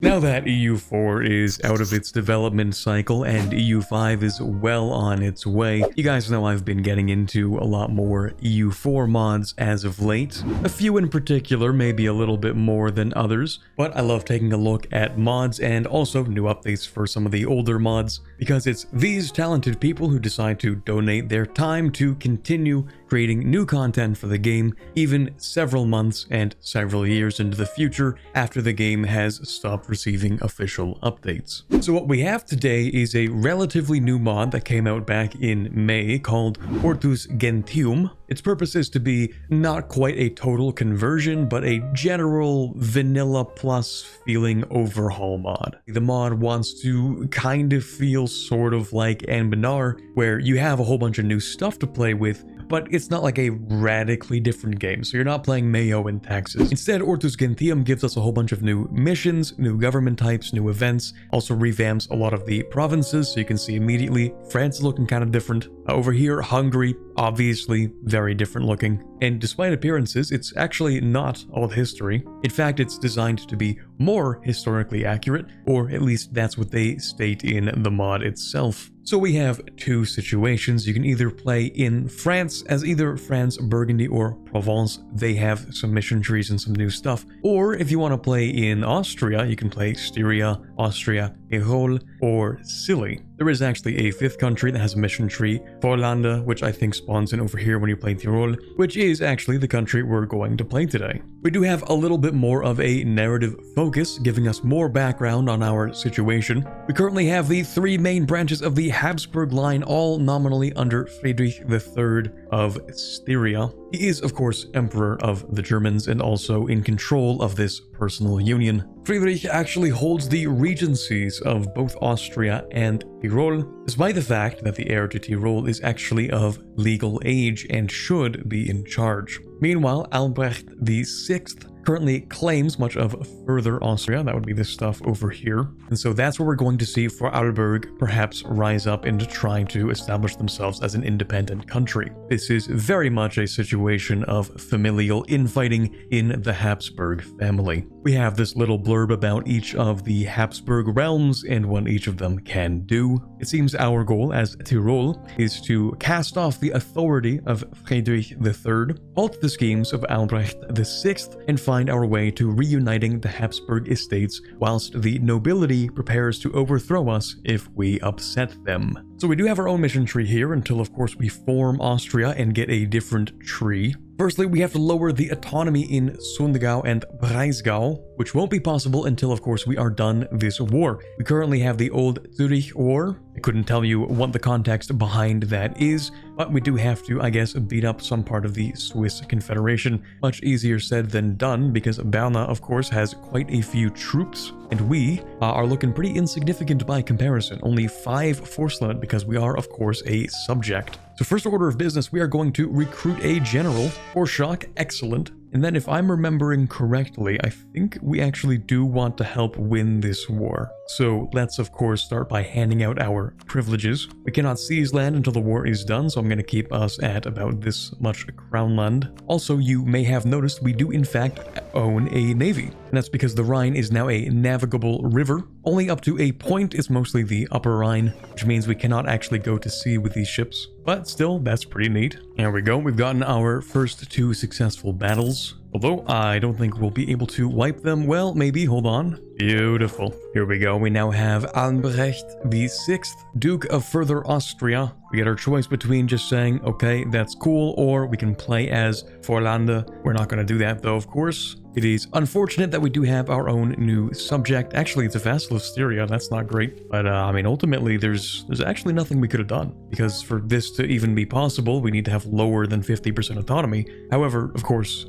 Now that EU4 is out of its development cycle and EU5 is well on its way, you guys know I've been getting into a lot more EU4 mods as of late. A few in particular, maybe a little bit more than others, but I love taking a look at mods and also new updates for some of the older mods, because it's these talented people who decide to donate their time to continue creating new content for the game, even several months and several years into the future after the game has stopped receiving official updates. So what we have today is a relatively new mod that came out back in May called Ortus Gentium. Its purpose is to be not quite a total conversion, but a general vanilla plus feeling overhaul mod. The mod wants to kind of feel sort of like Anbenar, where you have a whole bunch of new stuff to play with, but it's not like a radically different game, so you're not playing Mayo and taxes. Instead, Ortus Gentium gives us a whole bunch of new missions, new government types, new events, also revamps a lot of the provinces, so you can see immediately France is looking kind of different. Over here, Hungary, obviously very different looking. And despite appearances, it's actually not old history. In fact, it's designed to be more historically accurate, or at least that's what they state in the mod itself. So we have two situations. You can either play in France as either France, Burgundy, or Provence. They have some mission trees and some new stuff. Or if you want to play in Austria, you can play Styria, Austria, Tirol, or Scilly. There is actually a fifth country that has a mission tree, Vorlande, which I think spawns in over here when you play Tirol, which is actually the country we're going to play today. We do have a little bit more of a narrative focus, giving us more background on our situation. We currently have the three main branches of the Habsburg line, all nominally under Friedrich III of Styria. He is, of course, Emperor of the Germans and also in control of this personal union. Friedrich actually holds the regencies of both Austria and Tirol, despite the fact that the heir to Tirol is actually of legal age and should be in charge. Meanwhile, Albrecht VI currently claims much of further Austria. That would be this stuff over here. And so that's where we're going to see Vorarlberg perhaps rise up into trying to establish themselves as an independent country. This is very much a situation of familial infighting in the Habsburg family. We have this little blurb about each of the Habsburg realms and what each of them can do. It seems our goal as Tirol is to cast off the authority of Friedrich III, halt the schemes of Albrecht VI, and find our way to reuniting the Habsburg estates whilst the nobility prepares to overthrow us if we upset them. So we do have our own mission tree here until, of course, we form Austria and get a different tree. Firstly, we have to lower the autonomy in Sundgau and Breisgau, which won't be possible until, of course, we are done this war. We currently have the Old Zurich War. I couldn't tell you what the context behind that is, but we do have to, I guess, beat up some part of the Swiss Confederation. Much easier said than done, because Berne, of course, has quite a few troops, and we are looking pretty insignificant by comparison. Only 5 force limit because we are, of course, a subject. So first order of business, we are going to recruit a general. For shock, excellent. And then if I'm remembering correctly, I think we actually do want to help win this war. So let's of course start by handing out our privileges. We cannot seize land until the war is done, so I'm going to keep us at about this much crown land. Also, you may have noticed we do in fact own a navy. And that's because the Rhine is now a navigable river. Only up to a point is mostly the upper Rhine, which means we cannot actually go to sea with these ships. But still, that's pretty neat. There we go, we've gotten our first 2 successful battles. Although I don't think we'll be able to wipe them. Well, maybe, hold on. Beautiful. Here we go, we now have Albrecht VI, Duke of Further Austria. We get our choice between just saying, okay, that's cool, or we can play as Vorlande. We're not going to do that though, of course. It is unfortunate that we do have our own new subject. Actually, it's a vassal of Styria. That's not great. But I mean, ultimately, there's actually nothing we could have done. Because for this to even be possible, we need to have lower than 50% autonomy. However, of course,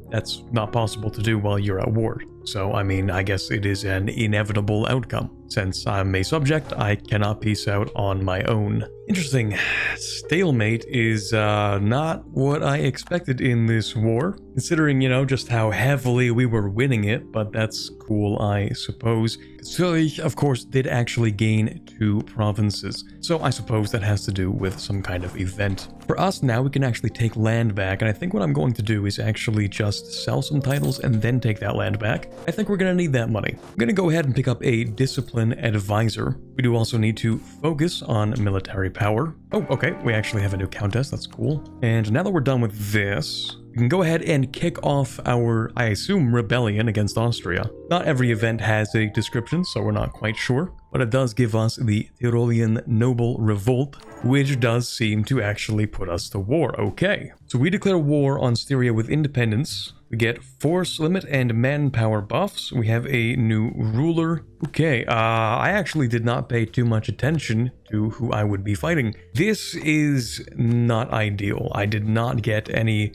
that's not possible to do while you're at war. So, I mean, I guess it is an inevitable outcome. since I'm a subject, I cannot peace out on my own. Interesting. Stalemate is not what I expected in this war, considering, you know, just how heavily we were winning it, but that's cool, I suppose. Zurich, of course, did actually gain 2 provinces, so I suppose that has to do with some kind of event. For us now, we can actually take land back, and I think what I'm going to do is actually just sell some titles and then take that land back. I think we're going to need that money. I'm going to go ahead and pick up a discipline advisor. We do also need to focus on military power. Oh, okay, we actually have a new countess, that's cool. And now that we're done with this, we can go ahead and kick off our, I assume, rebellion against Austria. Not every event has a description, so we're not quite sure, but it does give us the Tyrolean Noble Revolt, which does seem to actually put us to war. Okay, so we declare war on Styria with independence. We get force limit and manpower buffs. We have a new ruler. Okay, I actually did not pay too much attention to who I would be fighting. This is not ideal. I did not get any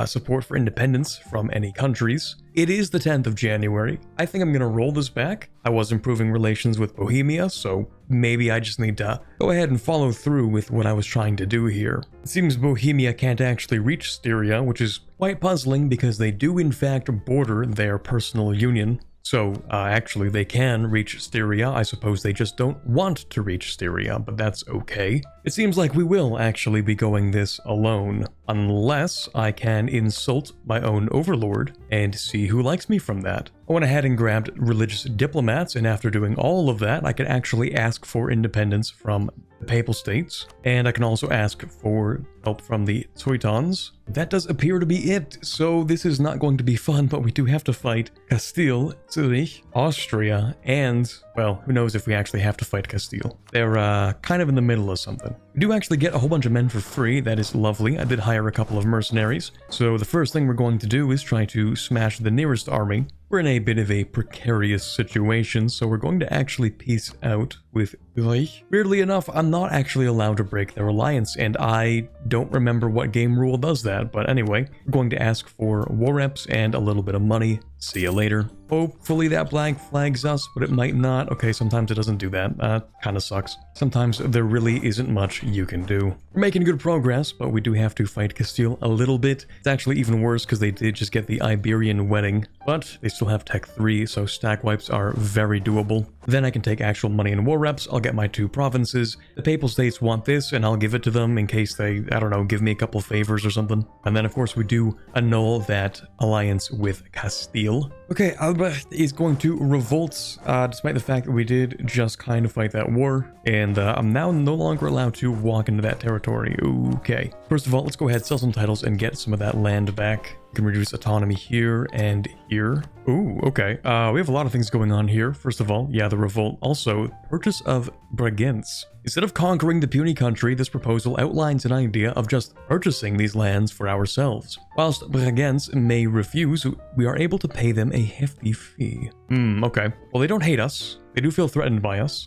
support for independence from any countries. It is the 10th of January. I think I'm gonna roll this back. I was improving relations with Bohemia, so maybe I just need to go ahead and follow through with what I was trying to do here. It seems Bohemia can't actually reach Styria, which is quite puzzling because they do in fact border their personal union. So, actually, they can reach Styria. I suppose they just don't want to reach Styria, but that's okay. It seems like we will actually be going this alone, unless I can insult my own overlord and see who likes me from that. I went ahead and grabbed religious diplomats, and after doing all of that, I can actually ask for independence from the Papal States, and I can also ask for help from the Teutons. That does appear to be it, so this is not going to be fun, but we do have to fight Castile, Zurich, Austria, and, well, who knows if we actually have to fight Castile. They're kind of in the middle of something. We do actually get a whole bunch of men for free, that is lovely. I did hire a couple of mercenaries, so the first thing we're going to do is try to smash the nearest army. We're in a bit of a precarious situation, so we're going to actually peace out with Zurich. Weirdly enough, I'm not actually allowed to break their alliance, and I don't remember what game rule does that, but anyway, we're going to ask for war reps and a little bit of money. See you later. Hopefully that flags us, but it might not. Okay, sometimes it doesn't do that. Kinda sucks. Sometimes there really isn't much you can do. We're making good progress, but we do have to fight Castile a little bit. It's actually even worse because they did just get the Iberian wedding, but they still have Tech 3, so stack wipes are very doable. Then I can take actual money in war reps. I'll get my 2 provinces. The Papal States want this, and I'll give it to them in case they, I don't know, give me a couple favors or something. And then, of course, we do annul that alliance with Castile. Okay, Albrecht is going to revolt, despite the fact that we did just kind of fight that war, and I'm now no longer allowed to walk into that territory. Okay. First of all, let's go ahead, sell some titles, and get some of that land back. We can reduce autonomy here and here. Ooh, okay. We have a lot of things going on here. First of all, yeah, the revolt. Also, purchase of Bregenz. Instead of conquering the puny country, this proposal outlines an idea of just purchasing these lands for ourselves. Whilst Bregenz may refuse, we are able to pay them a hefty fee. Okay. Well, they don't hate us. They do feel threatened by us.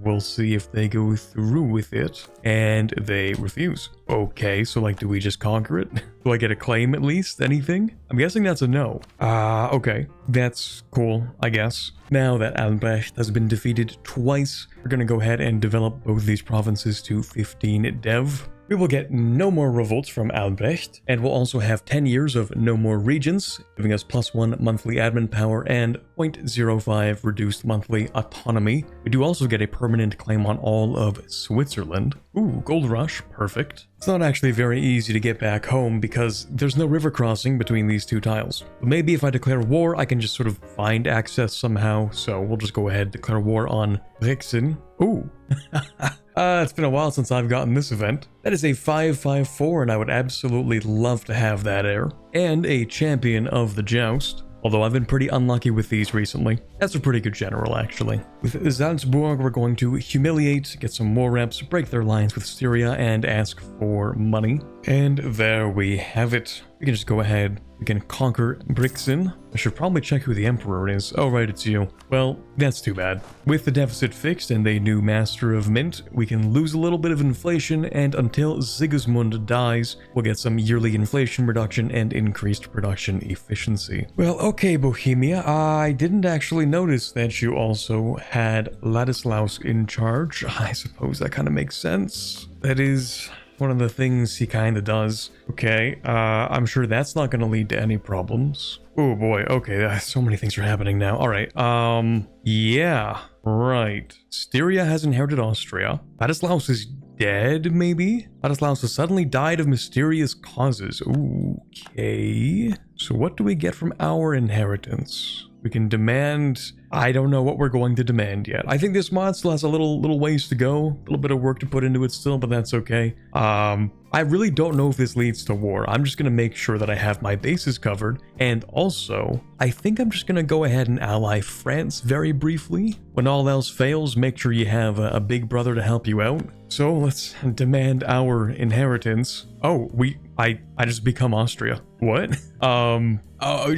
We'll see if they go through with it. And they refuse. Okay, so like, do we just conquer it? Do I get a claim at least? Anything? I'm guessing that's a no. Okay. That's cool, I guess. Now that Albrecht has been defeated twice, we're gonna go ahead and develop both these provinces to 15 dev. We will get no more revolts from Albrecht, and we'll also have 10 years of no more regions, giving us +1 monthly admin power and 0.05 reduced monthly autonomy. We do also get a permanent claim on all of Switzerland. Ooh, gold rush, perfect. It's not actually very easy to get back home because there's no river crossing between these 2 tiles. But maybe if I declare war, I can just sort of find access somehow, so we'll just go ahead, declare war on Brixen. Ooh. It's been a while since I've gotten this event. That is a 5/5/4, and I would absolutely love to have that heir. And a champion of the joust. Although I've been pretty unlucky with these recently. That's a pretty good general, actually. With Salzburg, we're going to humiliate, get some war reps, break their lines with Styria, and ask for money. And there we have it. We can just go ahead. We can conquer Brixen. I should probably check who the Emperor is. Oh, right, it's you. Well, that's too bad. With the deficit fixed and a new Master of Mint, we can lose a little bit of inflation, and until Sigismund dies, we'll get some yearly inflation reduction and increased production efficiency. Well, okay, Bohemia, I didn't actually notice that you also had Ladislaus in charge. I suppose that kind of makes sense. That is one of the things he kind of does. Okay, I'm sure that's not going to lead to any problems. Oh boy, okay, so many things are happening now. All right, yeah, right. Styria has inherited Austria. Ladislaus is dead, maybe? Ladislaus has suddenly died of mysterious causes. Okay. So what do we get from our inheritance? We can demand... I don't know what we're going to demand yet. I think this mod still has a little ways to go. A little bit of work to put into it still, but that's okay. I really don't know if this leads to war. I'm just going to make sure that I have my bases covered. And also, I think I'm just going to go ahead and ally France very briefly. When all else fails, make sure you have a big brother to help you out. So let's demand our inheritance. Oh, I just become Austria. What?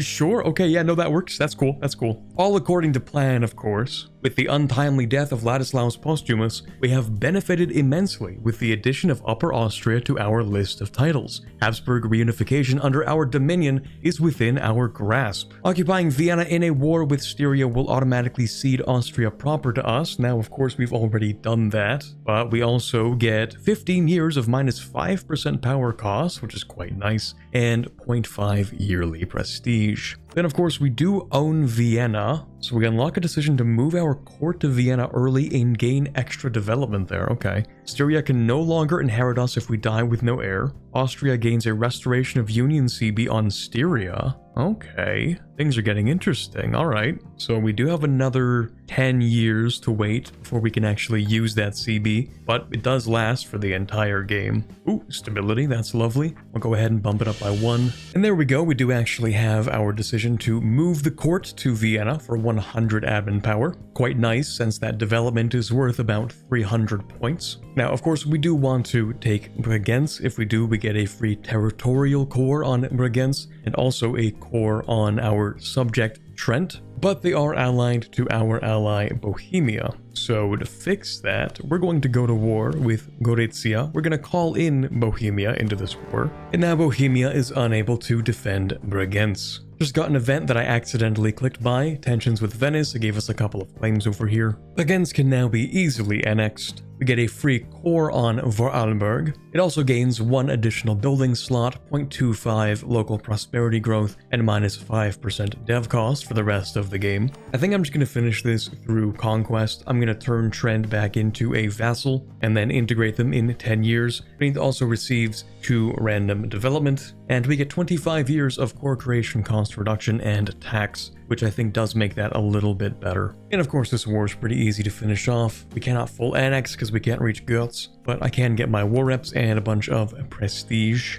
Sure. Okay, yeah, no, that works. That's cool. That's cool. All according to plan, of course. With the untimely death of Ladislaus Posthumus, we have benefited immensely with the addition of Upper Austria to our list of titles. Habsburg reunification under our dominion is within our grasp. Occupying Vienna in a war with Styria will automatically cede Austria proper to us. Now, of course, we've already done that, but we also get 15 years of minus 5% power cost, which is quite nice, and 0.5 yearly prestige. Then, of course, we do own Vienna, so we unlock a decision to move our court to Vienna early and gain extra development there. Okay. Styria can no longer inherit us if we die with no heir. Austria gains a restoration of Union CB on Styria. Okay. Things are getting interesting. All right. So we do have another 10 years to wait before we can actually use that CB, but it does last for the entire game. Ooh, stability. That's lovely. I'll go ahead and bump it up by 1. And there we go. We do actually have our decision to move the court to Vienna for 100 admin power. Quite nice, since that development is worth about 300 points. Now, of course, we do want to take Bregenz. If we do, we get a free territorial core on Bregenz, and also a core on our subject Trent, but they are allied to our ally Bohemia. So to fix that, we're going to go to war with Gorizia. We're going to call in Bohemia into this war, and now Bohemia is unable to defend Bregenz. Just got an event that I accidentally clicked by, tensions with Venice. It gave us a couple of claims over here. Bregenz can now be easily annexed. We get a free core on Vorarlberg. It also gains 1 additional building slot, 0.25 local prosperity growth, and minus 5% dev cost for the rest of the game. I think I'm just going to finish this through conquest. I'm going to turn Trent back into a vassal and then integrate them in 10 years. It also receives 2 random development, and we get 25 years of core creation cost reduction and tax, which I think does make that a little bit better. And of course, this war is pretty easy to finish off. We cannot full annex because we can't reach Götz, but I can get my war reps and a bunch of prestige.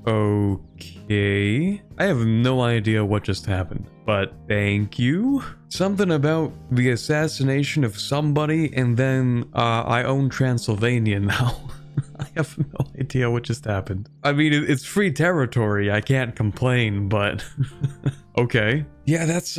Okay. I have no idea what just happened, but thank you. Something about the assassination of somebody, and then I own Transylvania now. I have no idea what just happened. I mean, it's free territory. I can't complain, but okay. Yeah, that's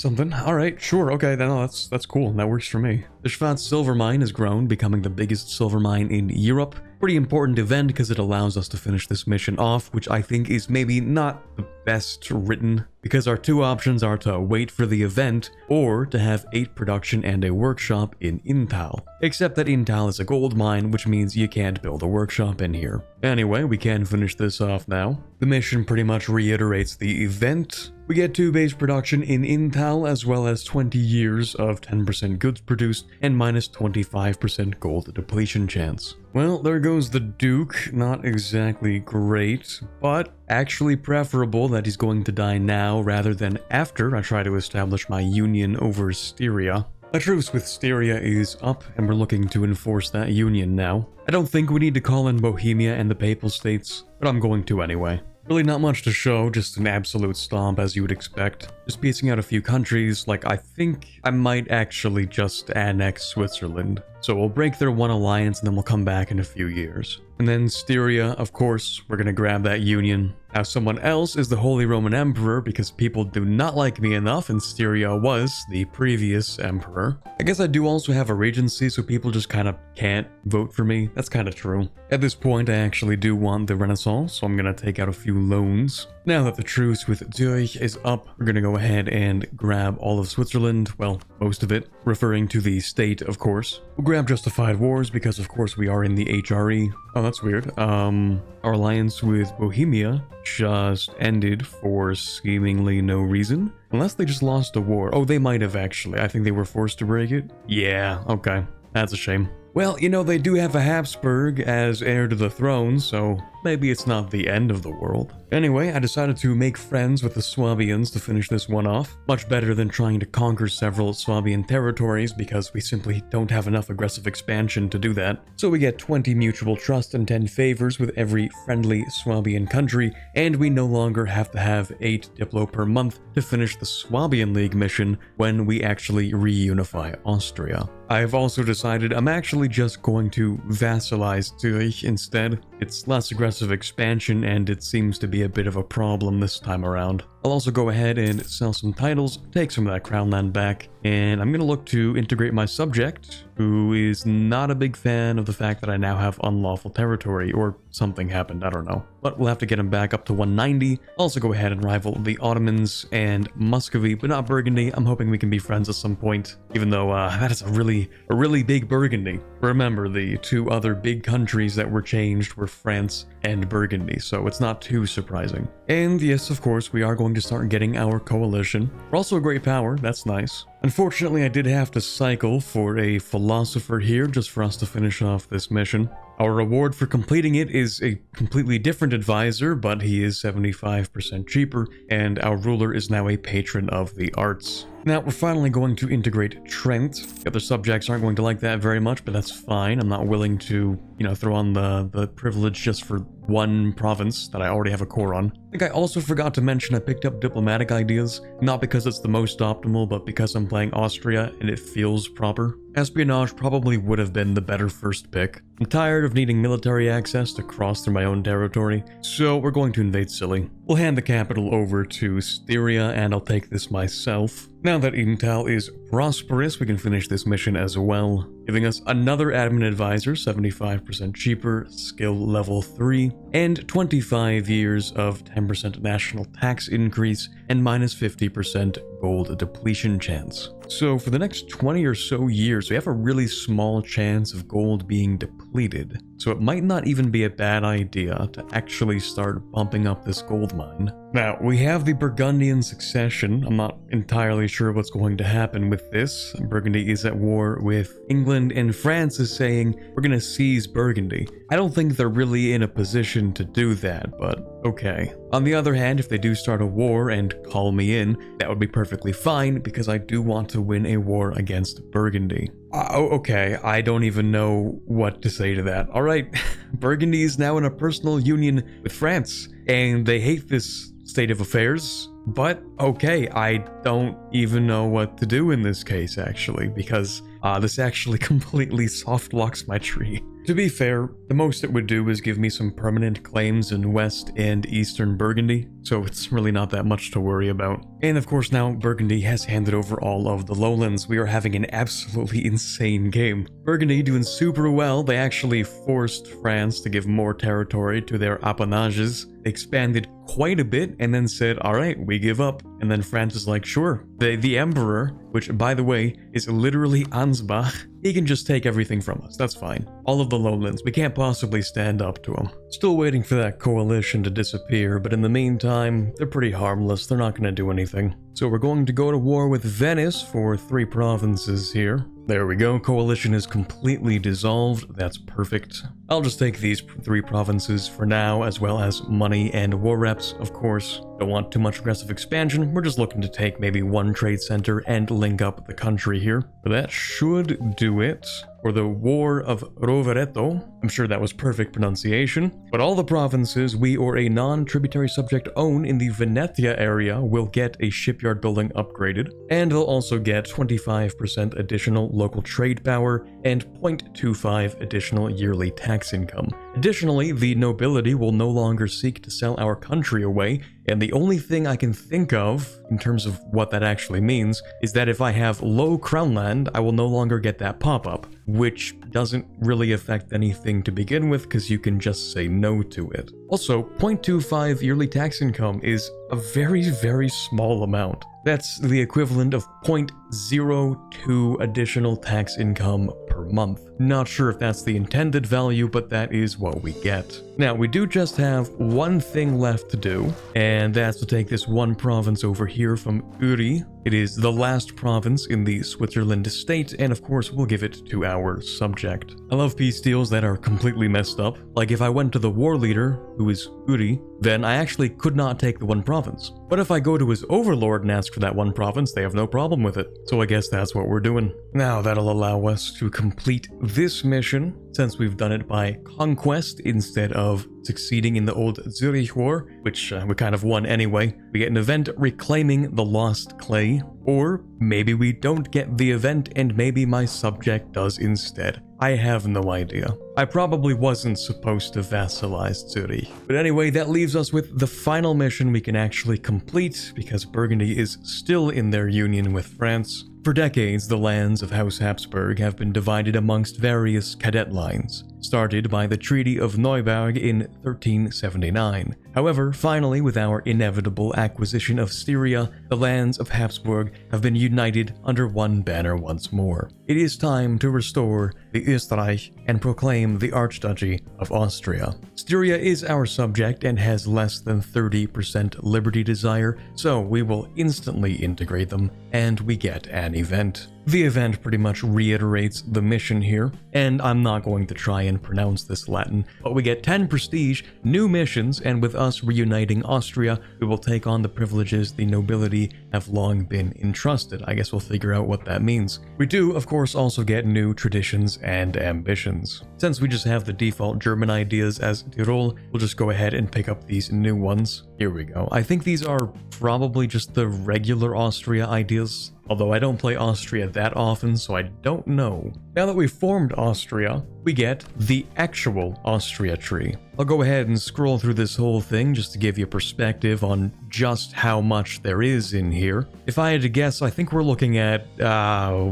something. All right, sure. Okay, then that's cool. That works for me. The Schwarz silver mine has grown, becoming the biggest silver mine in Europe. Pretty important event because it allows us to finish this mission off, which I think is maybe not the best written, because our 2 options are to wait for the event or to have 8 production and a workshop in Inntal. Except that Inntal is a gold mine, which means you can't build a workshop in here. Anyway, we can finish this off now. The mission pretty much reiterates the event. We get 2 base production in Inntal, as well as 20 years of 10% goods produced and minus 25% gold depletion chance. Well, there goes the Duke. Not exactly great, but actually preferable that he's going to die now rather than after I try to establish my union over Styria. A truce with Styria is up, and we're looking to enforce that union now. I don't think we need to call in Bohemia and the Papal States, but I'm going to anyway. Really not much to show, just an absolute stomp as you would expect. Just piecing out a few countries, like I think I might actually just annex Switzerland. So we'll break their 1 alliance and then we'll come back in a few years. And then Styria, of course, we're gonna grab that union. Now someone else is the Holy Roman Emperor because people do not like me enough, and Styria was the previous emperor. I guess I do also have a regency, so people just kind of can't vote for me. That's kind of true. At this point, I actually do want the Renaissance, so I'm gonna take out a few loans. Now that the truce with Zurich is up, we're gonna go ahead and grab all of Switzerland, well, most of it, referring to the state, of course. We'll grab Justified Wars because, of course, we are in the HRE. Oh, that's weird. Our alliance with Bohemia just ended for seemingly no reason. Unless they just lost a war. Oh, they might have actually. I think they were forced to break it. Yeah, okay. That's a shame. Well, you know, they do have a Habsburg as heir to the throne, so maybe it's not the end of the world. Anyway, I decided to make friends with the Swabians to finish this one off. Much better than trying to conquer several Swabian territories because we simply don't have enough aggressive expansion to do that. So we get 20 mutual trust and 10 favors with every friendly Swabian country, and we no longer have to have 8 Diplo per month to finish the Swabian League mission when we actually reunify Austria. I've also decided I'm actually just going to vassalize Zurich instead. It's less aggressive expansion and it seems to be a bit of a problem this time around. I'll also go ahead and sell some titles, take some of that crown land back, and I'm going to look to integrate my subject, who is not a big fan of the fact that I now have unlawful territory, or something happened, I don't know. But we'll have to get him back up to 190. Also go ahead and rival the Ottomans and Muscovy, but not Burgundy. I'm hoping we can be friends at some point, even though that is a really big Burgundy. Remember, the two other big countries that were changed were France and Burgundy, so it's not too surprising. And yes, of course, we are going to start getting our coalition. We're also a great power, that's nice. Unfortunately, I did have to cycle for a philosopher here just for us to finish off this mission. Our reward for completing it is a completely different advisor, but he is 75% cheaper, and our ruler is now a patron of the arts. Now, we're finally going to integrate Trent. The other subjects aren't going to like that very much, but that's fine. I'm not willing to, throw on the privilege just for one province that I already have a core on. I think I also forgot to mention I picked up diplomatic ideas, not because it's the most optimal, but because I'm playing Austria and it feels proper. Espionage probably would have been the better first pick. I'm tired of needing military access to cross through my own territory, so we're going to invade Scilly. We'll hand the capital over to Styria, and I'll take this myself. Now that Edental is prosperous, we can finish this mission as well, giving us another admin advisor, 75% cheaper, skill level 3, and 25 years of 10% national tax increase and minus 50% gold depletion chance. So for the next 20 or so years, we have a really small chance of gold being depleted. So it might not even be a bad idea to actually start bumping up this gold mine. Now, we have the Burgundian succession. I'm not entirely sure what's going to happen with this. Burgundy is at war with England, and France is saying, we're going to seize Burgundy. I don't think they're really in a position to do that, but okay. On the other hand, if they do start a war and call me in, that would be perfectly fine, because I do want to win a war against Burgundy. Okay, I don't even know what to say to that. Alright, Burgundy is now in a personal union with France, and they hate this state of affairs. But okay, I don't even know what to do in this case, actually, because this actually completely soft locks my tree. To be fair, the most it would do is give me some permanent claims in West and Eastern Burgundy, so it's really not that much to worry about. And of course now Burgundy has handed over all of the lowlands. We are having an absolutely insane game. Burgundy doing super well. They actually forced France to give more territory to their appanages. They expanded quite a bit and then said, alright, we give up. And then France is like, sure. The Emperor, which by the way is literally Ansbach, he can just take everything from us, that's fine. All of the lowlands, we can't possibly stand up to him. Still waiting for that coalition to disappear, but in the meantime, they're pretty harmless, they're not gonna do anything. So we're going to go to war with Venice for 3 provinces here. There we go, coalition is completely dissolved, that's perfect. I'll just take these 3 provinces for now, as well as money and war reps, of course. Don't want too much aggressive expansion, we're just looking to take maybe 1 trade center and link up the country here. But that should do it. For the War of Rovereto, I'm sure that was perfect pronunciation, but all the provinces we or a non-tributary subject own in the Venetia area will get a shipyard building upgraded, and they'll also get 25% additional local trade power and 0.25 additional yearly tax tax income. Additionally, the nobility will no longer seek to sell our country away, and the only thing I can think of, in terms of what that actually means, is that if I have low crown land, I will no longer get that pop-up, which doesn't really affect anything to begin with because you can just say no to it. Also, 0.25 yearly tax income is a very, very small amount. That's the equivalent of 0.02 additional tax income per month. Not sure if that's the intended value, but that is what we get. Now, we do just have one thing left to do, and that's to take this one province over here from Uri. It is the last province in the Switzerland state, and of course we'll give it to our subject. I love peace deals that are completely messed up. Like if I went to the war leader, who is Uri, then I actually could not take the one province. But if I go to his overlord and ask for that one province, they have no problem with it. So I guess that's what we're doing. Now that'll allow us to complete this mission, since we've done it by conquest instead of succeeding in the old Zurich War, which we kind of won anyway. We get an event reclaiming the lost clay, or maybe we don't get the event and maybe my subject does instead. I have no idea. I probably wasn't supposed to vassalize Zurich. But anyway, that leaves us with the final mission we can actually complete, because Burgundy is still in their union with France. For decades, the lands of House Habsburg have been divided amongst various cadet lines, started by the Treaty of Neuburg in 1379. However, finally, with our inevitable acquisition of Styria, the lands of Habsburg have been united under one banner once more. It is time to restore the Österreich and proclaim the Archduchy of Austria. Styria is our subject and has less than 30% liberty desire, so we will instantly integrate them, and we get an event. The event pretty much reiterates the mission here, and I'm not going to try and pronounce this Latin, but we get 10 prestige, new missions, and with us reuniting Austria, we will take on the privileges the nobility have long been entrusted. I guess we'll figure out what that means. We do, of course, also get new traditions and ambitions. Since we just have the default German ideas as Tirol, we'll just go ahead and pick up these new ones. Here we go. I think these are probably just the regular Austria ideas, although I don't play Austria that often, so I don't know. Now that we've formed Austria, we get the actual Austria tree. I'll go ahead and scroll through this whole thing just to give you perspective on just how much there is in here. If I had to guess, I think we're looking at,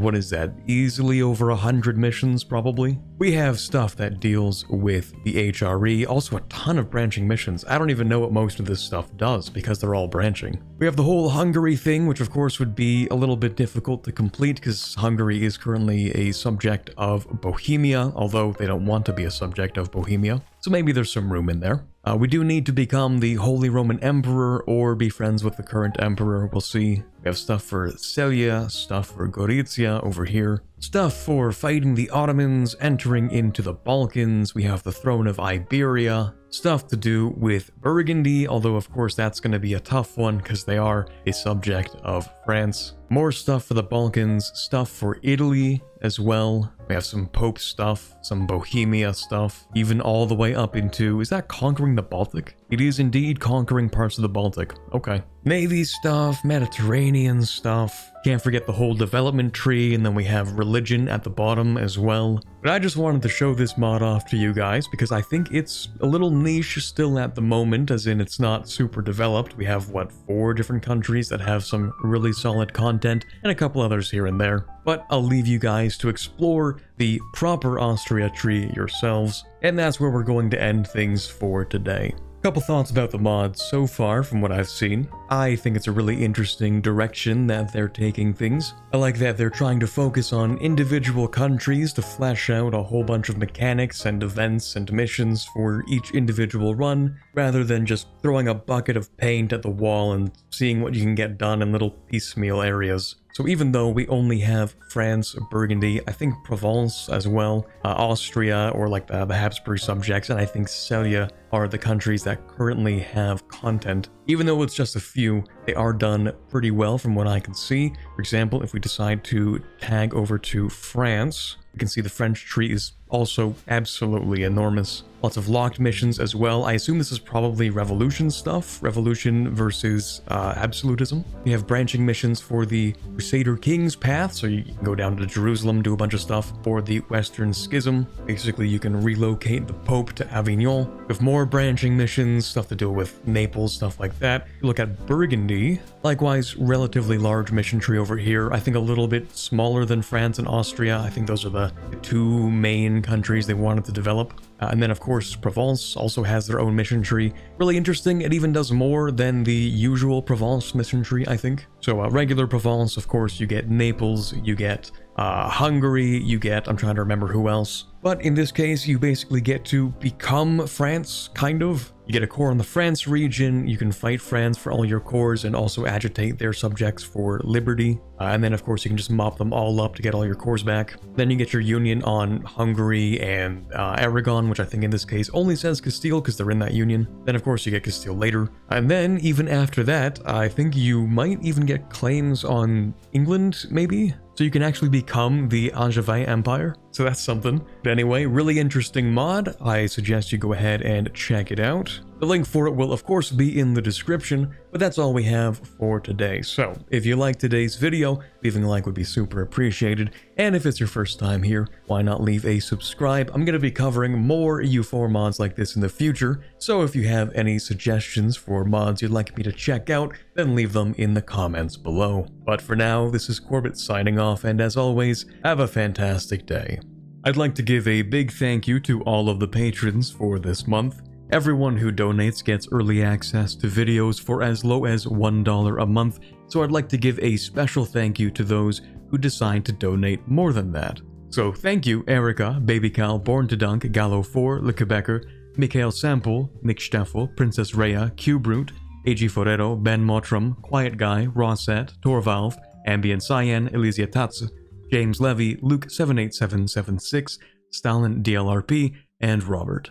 what is that? Easily over 100 missions, probably. We have stuff that deals with the HRE, also a ton of branching missions. I don't even know what most of this stuff does because they're all branching. We have the whole Hungary thing, which of course would be a little bit difficult to complete because Hungary is currently a subject of Bohemia, although they don't want to be a subject of Bohemia. So maybe there's some room in there. We do need to become the Holy Roman Emperor or be friends with the current emperor. We'll see. We have stuff for Celje, stuff for Gorizia over here, stuff for fighting the Ottomans, entering into the Balkans. We have the throne of Iberia, stuff to do with Burgundy, although of course that's going to be a tough one because they are a subject of France. More stuff for the Balkans, stuff for Italy as well. We have some Pope stuff, some Bohemia stuff, even all the way up into, is that conquering the Baltic? It is indeed conquering parts of the Baltic. Okay. Navy stuff, Mediterranean stuff. Can't forget the whole development tree, and then we have religion at the bottom as well. But I just wanted to show this mod off to you guys because I think it's a little niche still at the moment, as in it's not super developed. We have, what, 4 different countries that have some really solid content, and a couple others here and there. But I'll leave you guys to explore the proper Austria tree yourselves, and that's where we're going to end things for today. Couple thoughts about the mod so far from what I've seen. I think it's a really interesting direction that they're taking things. I like that they're trying to focus on individual countries to flesh out a whole bunch of mechanics and events and missions for each individual run, rather than just throwing a bucket of paint at the wall and seeing what you can get done in little piecemeal areas. So even though we only have France, Burgundy, I think Provence as well, Austria, or like the Habsburg subjects, and I think Celje are the countries that currently have content. Even though it's just a few, they are done pretty well from what I can see. For example, if we decide to tag over to France, you can see the French tree is also absolutely enormous. Lots of locked missions as well. I assume this is probably revolution stuff. Revolution versus absolutism. You have branching missions for the Crusader King's Path, so you can go down to Jerusalem, do a bunch of stuff. For the Western Schism, basically you can relocate the Pope to Avignon. With more branching missions, stuff to do with Naples, stuff like that. You look at Burgundy. Likewise, relatively large mission tree over here. I think a little bit smaller than France and Austria. I think those are the two main countries they wanted to develop. And then, of course, Provence also has their own mission tree. Really interesting. It even does more than the usual Provence mission tree, I think. So, regular Provence, of course, you get Naples, you get Hungary, you get, I'm trying to remember who else. But in this case, you basically get to become France, kind of. You get a corps in the France region, you can fight France for all your corps and also agitate their subjects for liberty. And then, of course, you can just mop them all up to get all your corps back. Then you get your union on Hungary and Aragon, which I think in this case only says Castile because they're in that union. Then, of course, you get Castile later. And then, even after that, I think you might even get claims on England, maybe? So you can actually become the Angevin Empire. So that's something. But anyway, really interesting mod. I suggest you go ahead and check it out. The link for it will of course be in the description, but that's all we have for today. So if you liked today's video, leaving a like would be super appreciated. And if it's your first time here, why not leave a subscribe? I'm going to be covering more EU4 mods like this in the future. So if you have any suggestions for mods you'd like me to check out, then leave them in the comments below. But for now, this is Corbett signing off, and as always, have a fantastic day. I'd like to give a big thank you to all of the patrons for this month. Everyone who donates gets early access to videos for as low as $1 a month, so I'd like to give a special thank you to those who decide to donate more than that. So thank you Erica, Baby Cal, Born to Dunk, Gallo4, Lickebecker, Mikhail Sample, Nick Steffel, Princess Rhea, Q-Brute, AG Forero, Ben Mottram, Quiet Guy, Rosset, Torvalve, Ambient Cyan, Elysia Tatz, James Levy, Luke78776, Stalin DLRP, and Robert.